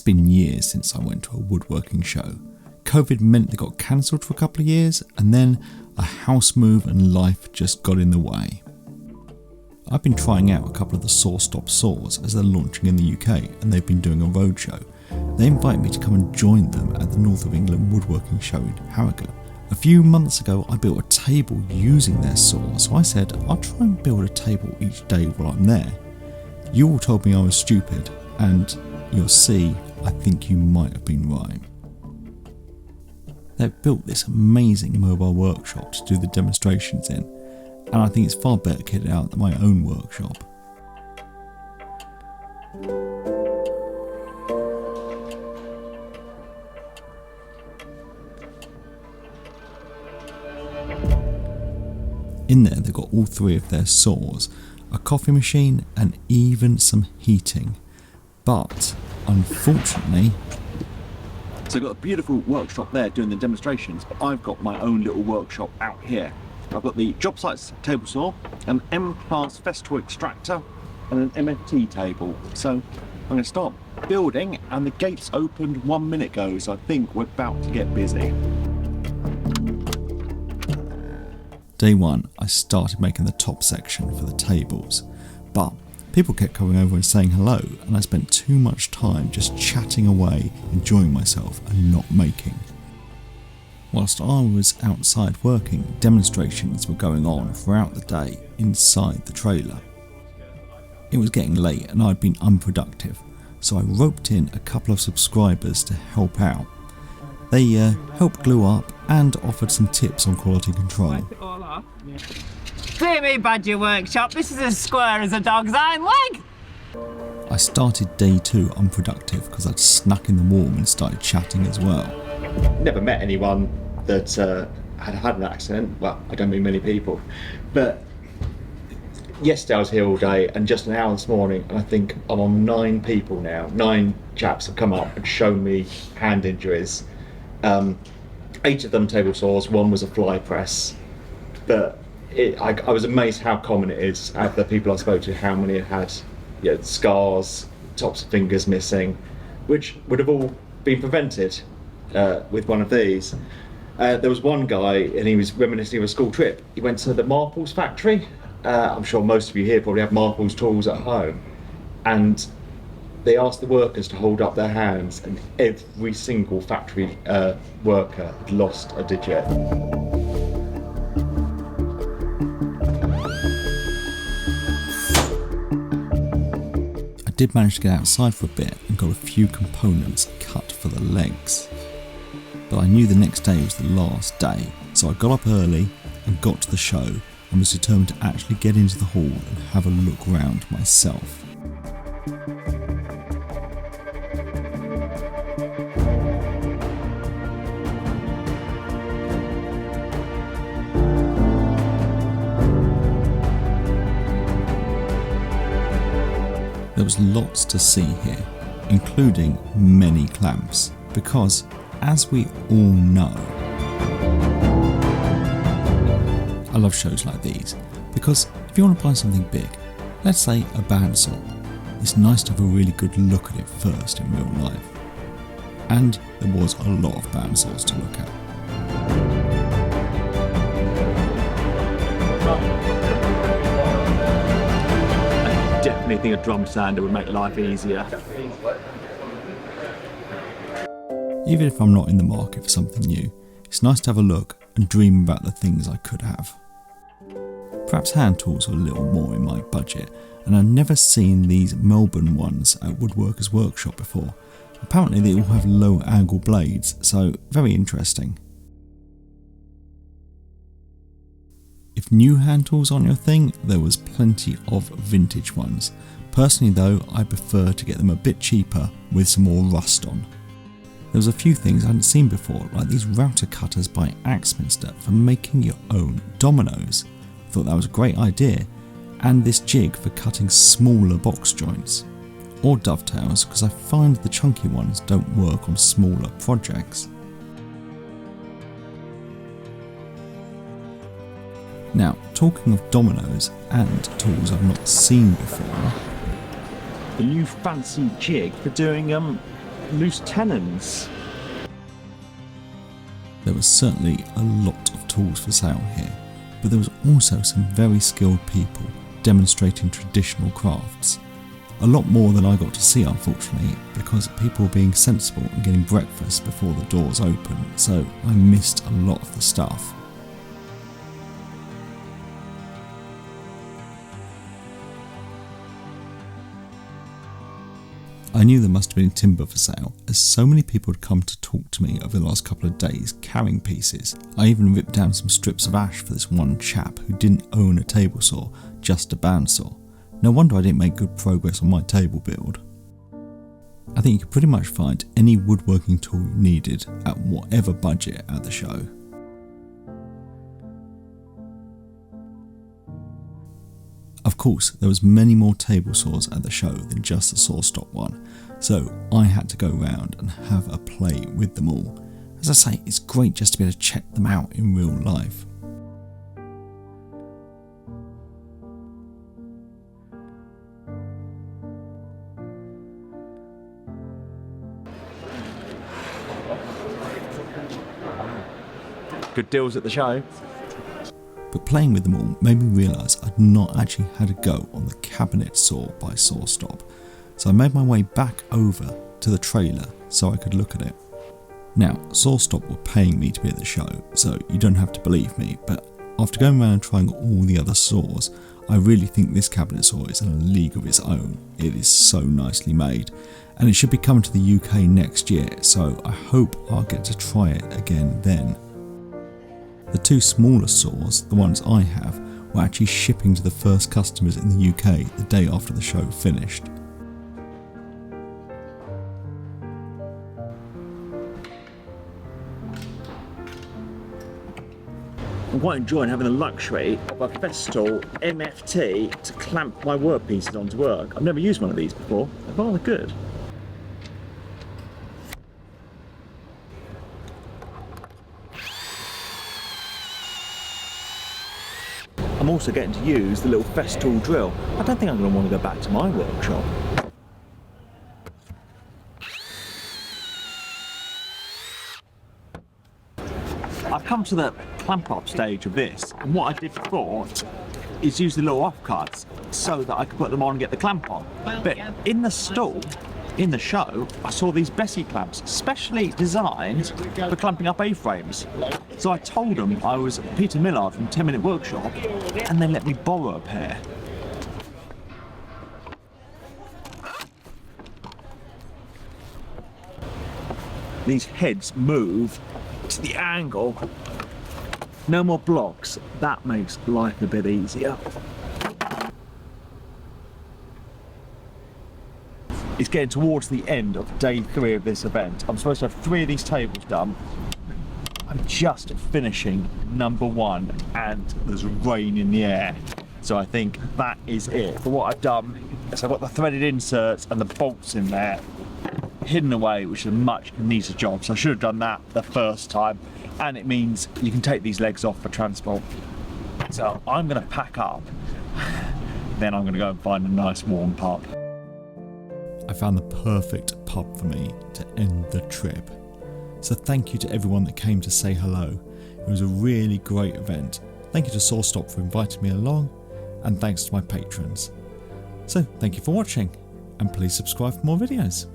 been years since I went to a woodworking show. COVID meant they got cancelled for a couple of years, and then a house move and life just got in the way. I've been trying out a couple of the Sawstop saws as they're launching in the UK, and they've been doing a roadshow. They invited me to come and join them at the North of England Woodworking Show in Harrogate. A few months ago I built a table using their saw, so I said I'll try and build a table each day while I'm there. You all told me I was stupid, and you'll see, I think you might have been right. They've built this amazing mobile workshop to do the demonstrations in, and I think it's far better kitted out than my own workshop. In there they've got all three of their saws, a coffee machine and even some heating. But unfortunately... So I've got a beautiful workshop there doing the demonstrations, but I've got my own little workshop out here. I've got the job sites table saw, an M-class Festool extractor and an MFT table. So I'm going to start building, and the gates opened 1 minute ago, so I think we're about to get busy. Day one, I started making the top section for the tables, but people kept coming over and saying hello, and I spent too much time just chatting away, enjoying myself and not making. Whilst I was outside working, demonstrations were going on throughout the day inside the trailer. It was getting late and I'd been unproductive, so I roped in a couple of subscribers to help out. They helped glue up and offered some tips on quality control. Dear me, Badger Workshop, this is as square as a dog's hind leg! I started day two unproductive because I'd snuck in the warm and started chatting as well. Never met anyone that had had an accident. Well, I don't mean many people. But yesterday I was here all day, and just an hour this morning, and I think I'm on 9 people now. 9 chaps have come up and shown me hand injuries. 8 of them table saws, 1 was a fly press. But I was amazed how common it is. Out of the people I spoke to, how many had scars, tops of fingers missing, which would have all been prevented with one of these. There was one guy, and he was reminiscing of a school trip. He went to the Marples factory. I'm sure most of you here probably have Marples tools at home, and they asked the workers to hold up their hands, and every single factory worker had lost a digit. I did manage to get outside for a bit and got a few components cut for the legs. But I knew the next day was the last day, so I got up early and got to the show and was determined to actually get into the hall and have a look round myself. There was lots to see here, including many clamps, because, as we all know, I love shows like these, because if you want to buy something big, let's say a bandsaw, it's nice to have a really good look at it first in real life. And there was a lot of bandsaws to look at. I definitely think a drum sander would make life easier. Even if I'm not in the market for something new, it's nice to have a look and dream about the things I could have. Perhaps hand tools are a little more in my budget, and I've never seen these Melbourne ones at Woodworkers Workshop before. Apparently they all have low angle blades, so very interesting. If new hand tools aren't your thing, there was plenty of vintage ones. Personally though, I prefer to get them a bit cheaper with some more rust on. There was a few things I hadn't seen before, like these router cutters by Axminster for making your own dominoes. I thought that was a great idea, and this jig for cutting smaller box joints. Or dovetails, because I find the chunky ones don't work on smaller projects. Now, talking of dominoes and tools I've not seen before, The new fancy jig for doing loose tenons. There was certainly a lot of tools for sale here, but there was also some very skilled people demonstrating traditional crafts. A lot more than I got to see, unfortunately, because people were being sensible and getting breakfast before the doors opened, so I missed a lot of the stuff. I knew there must have been timber for sale, as so many people had come to talk to me over the last couple of days carrying pieces. I even ripped down some strips of ash for this one chap who didn't own a table saw, just a bandsaw. No wonder I didn't make good progress on my table build. I think you could pretty much find any woodworking tool you needed at whatever budget at the show. Of course, there was many more table saws at the show than just the Sawstop one, so I had to go round and have a play with them all. As I say, it's great just to be able to check them out in real life. Good deals at the show. But playing with them all made me realise I'd not actually had a go on the cabinet saw by Sawstop, so I made my way back over to the trailer so I could look at it. Now, Sawstop were paying me to be at the show, so you don't have to believe me, but after going around and trying all the other saws, I really think this cabinet saw is in a league of its own. It is so nicely made, and it should be coming to the UK next year, so I hope I'll get to try it again then. The two smaller saws, the ones I have, were actually shipping to the first customers in the UK the day after the show finished. I'm quite enjoying having the luxury of a Festool MFT to clamp my workpieces onto work. I've never used one of these before. They're rather good. I'm also getting to use the little Festool drill. I don't think I'm going to want to go back to my workshop. I've come to the clamp up stage of this, and what I did before is use the little offcuts so that I could put them on and get the clamp on. But in the stall, in the show, I saw these Bessie clamps, specially designed for clamping up A-frames. So I told them I was Peter Millard from 10 Minute Workshop, and they let me borrow a pair. These heads move to the angle. No more blocks. That makes life a bit easier. It's getting towards the end of day 3 of this event. I'm supposed to have 3 of these tables done. I'm just finishing number 1 and there's rain in the air. So I think that is it. But what I've done is I've got the threaded inserts and the bolts in there hidden away, which is a much neater job. So I should have done that the first time. And it means you can take these legs off for transport. So I'm gonna pack up, then I'm gonna go and find a nice warm pub. I found the perfect pub for me to end the trip. So thank you to everyone that came to say hello. It was a really great event. Thank you to Sawstop for inviting me along, and thanks to my patrons. So thank you for watching, and please subscribe for more videos.